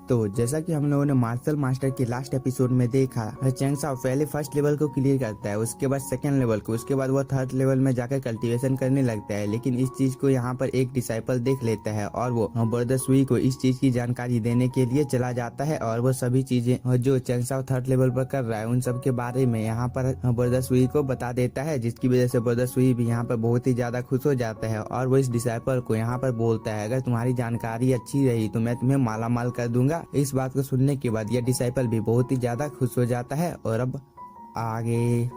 तो जैसा कि हम लोगों ने मार्शल मास्टर के लास्ट एपिसोड में देखा, चैंग साओ पहले फर्स्ट लेवल को क्लियर करता है, उसके बाद सेकंड लेवल को, उसके बाद वो थर्ड लेवल में जाकर कल्टीवेशन करने लगता है। लेकिन इस चीज को यहाँ पर एक डिसाइपल देख लेता है और वो ब्रदर सुई को इस चीज की जानकारी देने के लिए चला जाता है और वो सभी चीजें जो चैंग साओ थर्ड लेवल पर कर रहा है उन सब के बारे में यहाँ पर ब्रदर सुई को बता देता है, जिसकी वजह से ब्रदर सुई भी यहाँ पर बहुत ही ज्यादा खुश हो जाता है और वो इस डिसाइपल को यहाँ पर बोलता है, अगर तुम्हारी जानकारी अच्छी रही तो मैं तुम्हें माला माल कर दूंगा। इस बात को सुनने के बाद यह डिसाइपल भी बहुत ही ज्यादा खुश हो जाता है। और अब आगे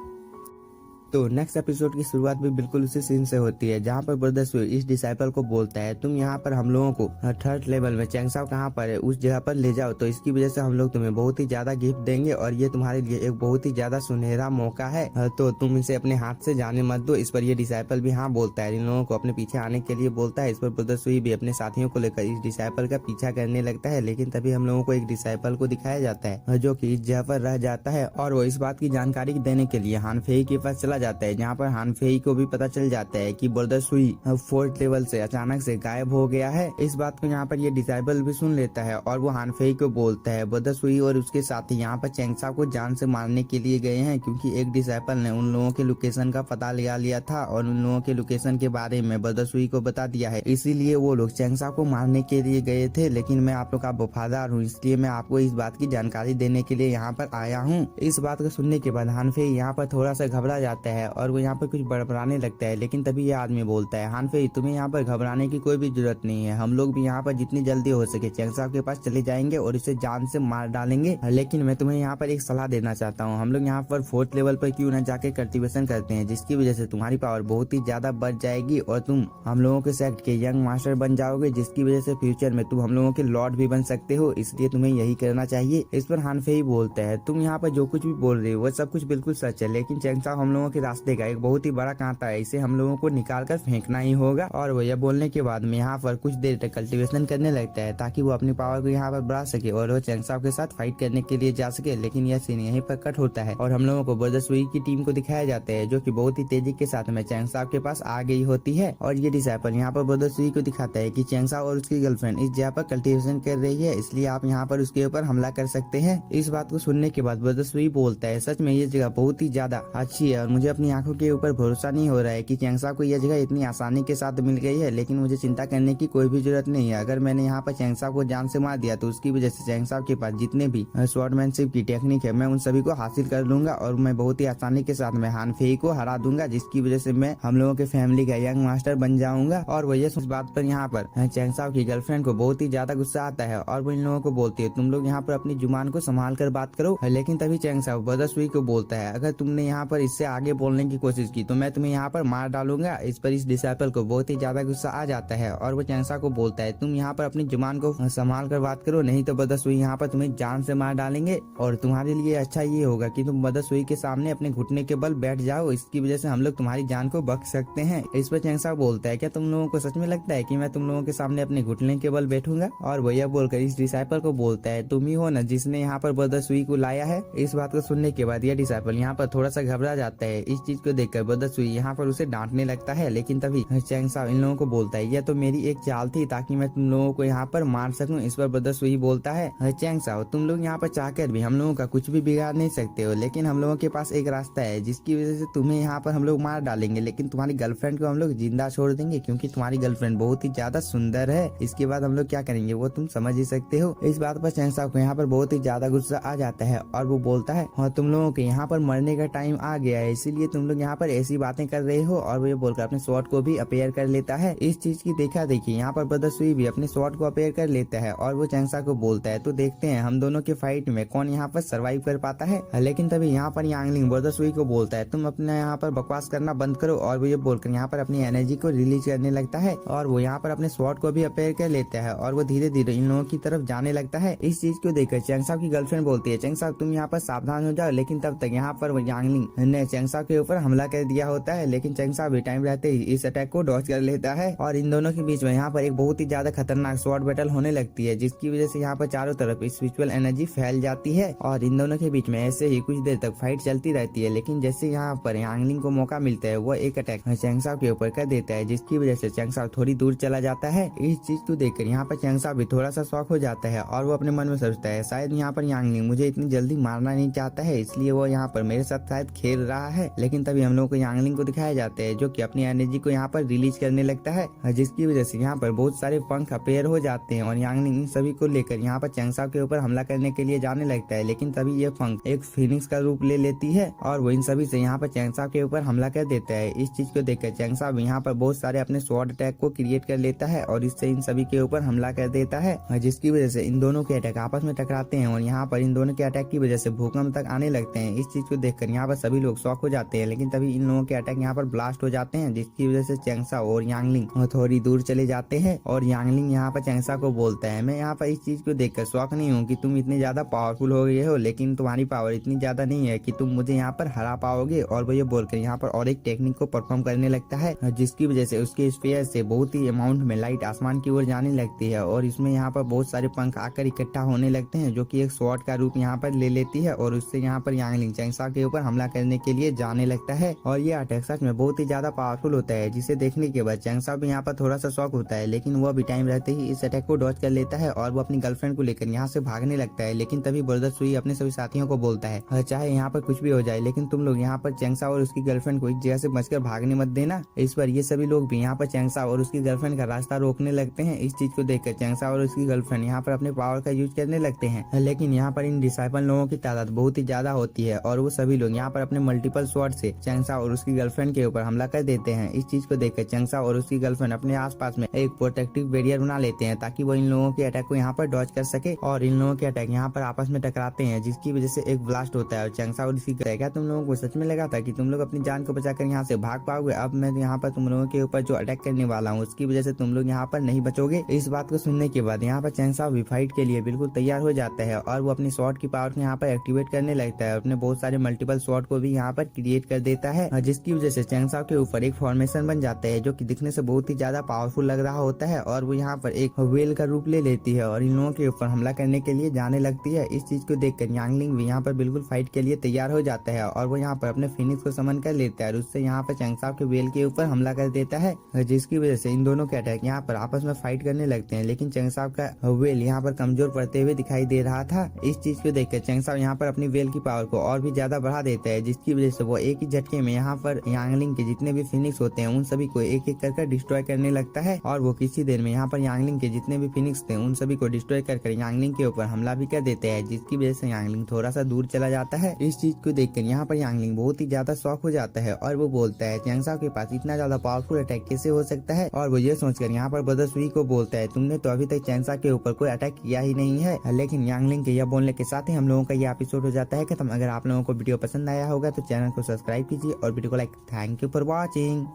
तो नेक्स्ट एपिसोड की शुरुआत भी बिल्कुल उसी सीन से होती है, जहाँ पर ब्रदर सुई इस डिसाइपल को बोलता है, तुम यहाँ पर हम लोगों को थर्ड लेवल में चैंग साओ कहाँ पर है उस जगह पर ले जाओ, तो इसकी वजह से हम लोग तुम्हें बहुत ही ज्यादा गिफ्ट देंगे और ये तुम्हारे लिए एक बहुत ही ज्यादा सुनहरा मौका है, तो तुम इसे अपने हाथ से जाने मत दो। इस पर ये डिसाइपल भी हाँ बोलता है, इन लोगों को अपने पीछे आने के लिए बोलता है। इस पर ब्रदर सुई भी अपने साथियों को लेकर इस डिसाइपल का पीछा करने लगता है। लेकिन तभी हम लोगों को एक डिसाइपल को दिखाया जाता है जो की इस जगह पर रह जाता है और वो इस बात की जानकारी देने के लिए हान फेई के पास चला जाता है, जहाँ पर हान फेई को भी पता चल जाता है कि ब्रदर सुई फोर्थ लेवल से अचानक से गायब हो गया है। इस बात को यहाँ पर ये डिसाइबल भी सुन लेता है और वो हान फेई को बोलता है, ब्रदर सुई और उसके साथी यहाँ पर चैंग साओ को जान से मारने के लिए गए हैं, क्योंकि एक डिसाइबल ने उन लोगों के लोकेशन का पता लगा लिया था और उन लोगों के लोकेशन के बारे में ब्रदर सुई को बता दिया है, इसीलिए वो लोग चैंग साओ को मारने के लिए गए थे। लेकिन मैं आप लोग का वफादार हूँ, इसलिए मैं आपको इस बात की जानकारी देने के लिए यहाँ पर आया हूँ। इस बात को सुनने के बाद हान फेई यहाँ पर थोड़ा सा घबरा जाता है और वो यहाँ पर कुछ बड़बड़ाने लगता है। लेकिन तभी ये आदमी बोलता है, हान फेई तुम्हें यहाँ पर घबराने की कोई भी जरूरत नहीं है, हम लोग भी यहाँ पर जितनी जल्दी हो सके चैंग साओ के पास चले जाएंगे और इसे जान से मार डालेंगे। लेकिन मैं तुम्हें यहाँ पर एक सलाह देना चाहता हूँ, हम लोग यहाँ पर फोर्थ लेवल पर क्यों न जाके कल्टीवेशन करते हैं, जिसकी वजह से तुम्हारी पावर बहुत ही ज्यादा बढ़ जाएगी और तुम हम लोगों के सेक्ट के यंग मास्टर बन जाओगे, जिसकी वजह से फ्यूचर में तुम हम लोगों के लॉर्ड भी बन सकते हो, इसलिए तुम्हें यही करना चाहिए। इस पर हान फेई बोलता है, तुम यहाँ पर जो कुछ भी बोल रहे हो वो सब कुछ बिल्कुल सच है, लेकिन चैंग साओ हम लोगों के रास्ते का एक बहुत ही बड़ा कांटा है, इसे हम लोगों को निकाल कर फेंकना ही होगा। और वो यह बोलने के बाद में यहाँ पर कुछ देर तक कल्टीवेशन करने लगता है ताकि वो अपनी पावर को यहाँ पर बढ़ा सके और वो चैंग साओ के साथ फाइट करने के लिए जा सके। लेकिन यह सीन यहीं पर कट होता है और हम लोगों को ब्रदर सुई की टीम को दिखाया जाता है, जो कि बहुत ही तेजी के साथ में चैंग साओ के पास आ गई होती है। और ये डिसाइपल यहाँ पर ब्रदर सुई को दिखाता है कि चैंग साओ और उसकी गर्लफ्रेंड इस जगह पर कल्टीवेशन कर रही है, इसलिए आप यहाँ पर उसके ऊपर हमला कर सकते हैं। इस बात को सुनने के बाद ब्रदर सुई बोलता है, सच में ये जगह बहुत ही ज्यादा अच्छी है और मुझे अपनी आंखों के ऊपर भरोसा नहीं हो रहा है कि चैंग साओ को यह जगह इतनी आसानी के साथ मिल गई है। लेकिन मुझे चिंता करने की कोई भी जरूरत नहीं है, अगर मैंने यहाँ पर चैंग साओ को जान से मार दिया तो उसकी वजह से चैंग साओ के पास जितने भी स्वॉर्डमैनशिप की टेक्निक है मैं उन सभी को हासिल कर लूंगा और मैं बहुत ही आसानी के साथ में हान फेई को हरा दूंगा, जिसकी वजह से मैं हम लोगों के फैमिली का यंग मास्टर बन जाऊंगा। और वो इस बात पर यहाँ पर चैंग साओ की गर्लफ्रेंड को बहुत ही ज्यादा गुस्सा आता है और वो इन लोगों को बोलती है, तुम लोग यहाँ पर अपनी जुबान को संभाल कर बात करो। लेकिन तभी चैंग साओ ब्रदर सुई को बोलता है, अगर तुमने यहाँ पर इससे आगे बोलने की कोशिश की तो मैं तुम्हें यहाँ पर मार डालूंगा। इस पर इस डिसाइपल को बहुत ही ज्यादा गुस्सा आ जाता है और वो चैंग साओ को बोलता है, तुम यहाँ पर अपनी जुबान को संभाल कर बात करो, नहीं तो ब्रदर सुई यहाँ पर तुम्हें जान से मार डालेंगे और तुम्हारे लिए अच्छा ये होगा कि तुम ब्रदर सुई के सामने अपने घुटने के बल बैठ जाओ, इसकी वजह से हम लोग तुम्हारी जान को बख्श सकते हैं। इस पर चैंग साओ बोलता है, क्या तुम लोगों को सच में लगता है कि मैं तुम लोगों के सामने अपने घुटने के बल बैठूंगा? और वो यह बोलकर इस डिसाइपल को बोलता है, तुम ही हो ना जिसने यहाँ पर ब्रदर सुई को लाया है। इस बात को सुनने के बाद यह डिसाइपल यहाँ पर थोड़ा सा घबरा जाता है। इस चीज को देखकर ब्रदर सुई यहाँ पर उसे डांटने लगता है। लेकिन तभी चैंग साओ इन लोगों को बोलता है, यह तो मेरी एक चाल थी ताकि मैं तुम लोगों को यहाँ पर मार सकूं। इस पर ब्रदर सुई बोलता है, चैंग साओ तुम लोग यहाँ पर चाहकर भी हम लोगों का कुछ भी बिगाड़ नहीं सकते हो, लेकिन हम लोगों के पास एक रास्ता है जिसकी वजह से तुम्हें यहाँ पर हम लोग मार डालेंगे, लेकिन तुम्हारी गर्लफ्रेंड को हम लोग जिंदा छोड़ देंगे, क्योंकि तुम्हारी गर्लफ्रेंड बहुत ही ज्यादा सुंदर है। इसके बाद हम लोग क्या करेंगे वो तुम समझ ही सकते हो। इस बात पर चैंग साओ को यहाँ पर बहुत ही ज्यादा गुस्सा आ जाता है और वो बोलता है, हाँ तुम लोगों के यहाँ पर मरने का टाइम आ गया है, इसीलिए तुम लोग यहाँ पर ऐसी बातें कर रहे हो। और वो ये बोलकर अपने स्वॉर्ड को भी अपेयर कर लेता है। इस चीज की देखा देखी यहाँ पर ब्रदर सुई भी अपने स्वॉर्ड को अपेयर कर लेता है और वो चैंग साओ को बोलता है, तो देखते हैं हम दोनों के फाइट में कौन यहाँ पर सर्वाइव कर पाता है। लेकिन तभी यहाँ पर यांगलिंग ब्रदर सुई को बोलता है, तुम अपने यहाँ पर बकवास करना बंद करो। और वो ये बोलकर यहाँ पर अपनी एनर्जी को रिलीज करने लगता है और वो यहाँ पर अपने स्वॉर्ड को भी अपेयर कर लेता है और वो धीरे धीरे इन लोगों की तरफ जाने लगता है। इस चीज को देखकर चैंग साओ की गर्लफ्रेंड बोलती है, चैंग साओ तुम यहाँ पर सावधान हो जाओ। लेकिन तब तक यहाँ पर यांगलिंग ने चैंग साओ चैंगसाओ के ऊपर हमला कर दिया होता है, लेकिन चैंगसाओ भी टाइम रहते ही इस अटैक को डॉज कर लेता है और इन दोनों के बीच में यहाँ पर एक बहुत ही ज्यादा खतरनाक स्वॉर्ड बैटल होने लगती है, जिसकी वजह से यहाँ पर चारों तरफ स्पिरिचुअल एनर्जी फैल जाती है और इन दोनों के बीच में ऐसे ही कुछ देर तक फाइट चलती रहती है। लेकिन जैसे यहाँ पर यांगलिंग को मौका मिलता है वो एक अटैक चैंगसाओ के ऊपर कर देता है, जिसकी वजह से चैंगसाओ थोड़ी दूर चला जाता है। इस चीज को देखकर यहाँ पर चैंगसाओ भी थोड़ा सा शॉक हो जाता है और वो अपने मन में सोचता है शायद यहाँ पर यांगलिंग मुझे इतनी जल्दी मारना नहीं चाहता है, इसलिए वो यहाँ पर मेरे साथ शायद खेल रहा है। लेकिन तभी हम लोगों को यांगलिंग को दिखाया जाता है जो कि अपनी एनर्जी को यहाँ पर रिलीज करने लगता है, जिसकी वजह से यहाँ पर बहुत सारे पंख अपेयर हो जाते हैं और यांगलिंग इन सभी को लेकर यहाँ पर चैंगसाओ के ऊपर हमला करने के लिए जाने लगता है। लेकिन तभी ये पंख एक फिनिक्स का रूप ले लेती है और वो इन सभी से यहाँ पर चैंगसाओ के ऊपर हमला कर देता है। इस चीज को देखकर चैंगसाओ यहाँ पर बहुत सारे अपने स्वॉर्ड अटैक को क्रिएट कर लेता है और इससे इन सभी के ऊपर हमला कर देता है, जिसकी वजह से इन दोनों के अटैक आपस में टकराते हैं और यहाँ पर इन दोनों के अटैक की वजह से भूकंप तक आने लगते हैं। इस चीज को देखकर यहाँ पर सभी लोग शॉक हो जाते हैं, लेकिन तभी इन लोगों के अटैक यहाँ पर ब्लास्ट हो जाते हैं, जिसकी वजह से चैंगसाओ और यांगलिंग थोड़ी दूर चले जाते हैं और यांगलिंग यहाँ पर चैंगसाओ को बोलता है मैं यहाँ पर इस चीज को देखकर शौक नहीं हूँ कि तुम इतने ज्यादा पावरफुल हो गए हो, लेकिन तुम्हारी पावर इतनी ज्यादा नहीं है कि तुम मुझे यहाँ पर हरा पाओगे। और वो ये बोलकर यहाँ पर और एक टेक्निक को परफॉर्म करने लगता है, जिसकी वजह से उसके स्फीयर से बहुत ही अमाउंट में लाइट आसमान की ओर जाने लगती है और इसमें यहाँ पर बहुत सारे पंख आकर इकट्ठा होने लगते हैं, जो कि एक स्वॉर्ड का रूप यहाँ पर ले लेती है और उससे यहाँ पर यांगलिंग चैंगसाओ के ऊपर हमला करने के लिए जाने लगता है। और ये अटैक सच में बहुत ही ज्यादा पावरफुल होता है, जिसे देखने के बाद चैंगसाओ भी यहाँ पर थोड़ा सा शॉक होता है, लेकिन वो भी टाइम रहते ही इस अटैक को डॉज कर लेता है और वो अपनी गर्लफ्रेंड को लेकर यहाँ से भागने लगता है। लेकिन तभी ब्रदर सुई अपने सभी साथियों को बोलता है चाहे यहाँ पर कुछ भी हो जाए, लेकिन तुम लोग यहाँ पर चैंगसाओ और उसकी गर्लफ्रेंड को एक जगह से बचकर भागने मत देना। इस पर ये सभी लोग भी यहाँ पर चैंगसाओ और उसकी गर्लफ्रेंड का रास्ता रोकने लगते हैं। इस चीज को देखकर चैंगसाओ और उसकी गर्लफ्रेंड यहाँ पर अपने पावर का यूज करने लगते हैं, लेकिन यहाँ पर इन डिसाइपल लोगों की तादाद बहुत ही ज्यादा होती है और वो सभी लोग यहाँ पर अपने मल्टीपल स्वॉर्ड से चैंगसाओ और उसकी गर्लफ्रेंड के ऊपर हमला कर देते हैं। इस चीज को देखकर चैंगसाओ और उसकी गर्लफ्रेंड अपने आसपास में एक प्रोटेक्टिव बैरियर बना लेते हैं ताकि वो इन लोगों के अटैक को यहाँ पर डॉज कर सके और इन लोगों के अटैक यहाँ पर आपस में टकराते हैं, जिसकी वजह से एक ब्लास्ट होता है और चैंगसाओ और इसकी क्या तुम लोगों को सच में लगा था कि तुम लोग अपनी जान को बचाकर यहाँ से भाग पाओगे? अब मैं यहाँ पर तुम लोगों के ऊपर जो अटैक करने वाला हूँ उसकी वजह से तुम लोग यहाँ पर नहीं बचोगे। इस बात को सुनने के बाद यहाँ पर चैंगसाओ भी फाइट के लिए बिल्कुल तैयार हो जाता है और वो अपनी स्वॉर्ड की पावर को यहाँ पर एक्टिवेट करने लगता है, अपने बहुत सारे मल्टीपल स्वॉर्ड को भी यहाँ पर क्रिएट कर देता है, जिसकी वजह से चैंगसाओ के ऊपर एक फॉर्मेशन बन जाता है जो कि दिखने से बहुत ही ज्यादा पावरफुल लग रहा होता है और वो यहाँ पर एक वेल का रूप ले लेती है और इन लोगों के ऊपर हमला करने के लिए जाने लगती है। इस चीज को देखकर यांगलिंग भी यहाँ पर बिल्कुल फाइट के लिए तैयार हो जाता है और वो यहाँ पर अपने फिनिक्स को समन कर लेता है और उससे यहाँ पर चैंगसाओ के वेल के ऊपर हमला कर देता है, जिसकी वजह से इन दोनों के अटैक यहाँ पर आपस में फाइट करने लगते हैं। लेकिन चैंगसाओ का वेल यहाँ पर कमजोर पड़ते हुए दिखाई दे रहा था। इस चीज को देखकर चैंगसाओ यहाँ पर अपनी वेल की पावर को और भी ज्यादा बढ़ा देता है, जिसकी वजह से वो एक ही झटके में यहाँ पर यांगलिंग के जितने भी फिनिक्स होते हैं उन सभी को एक एक कर डिस्ट्रॉय करने लगता है और वो किसी देर में यहाँ पर यांगलिंग के जितने भी फिनिक्स थे उन सभी को डिस्ट्रॉय कर यांगलिंग के ऊपर हमला भी कर देते हैं, जिसकी वजह से यांगलिंग थोड़ा सा दूर चला जाता है। इस चीज को देखकर यहाँ पर यांगलिंग बहुत ही ज्यादा शॉक हो जाता है और वो बोलता है चैंगसाओ के पास इतना ज्यादा पावरफुल अटैक कैसे हो सकता है, और वो ये सोचकर यहाँ पर ब्रदर सुई को बोलता है तुमने तो अभी तक चैंगसाओ के ऊपर कोई अटैक किया ही नहीं है। लेकिन यांगलिंग के यह बोलने के साथ ही हम लोगों का ये एपिसोड हो जाता है खत्म। अगर आप लोगों को वीडियो पसंद आया होगा तो चैनल को सब्सक्राइब कीजिए और वीडियो को like. Thank you for watching.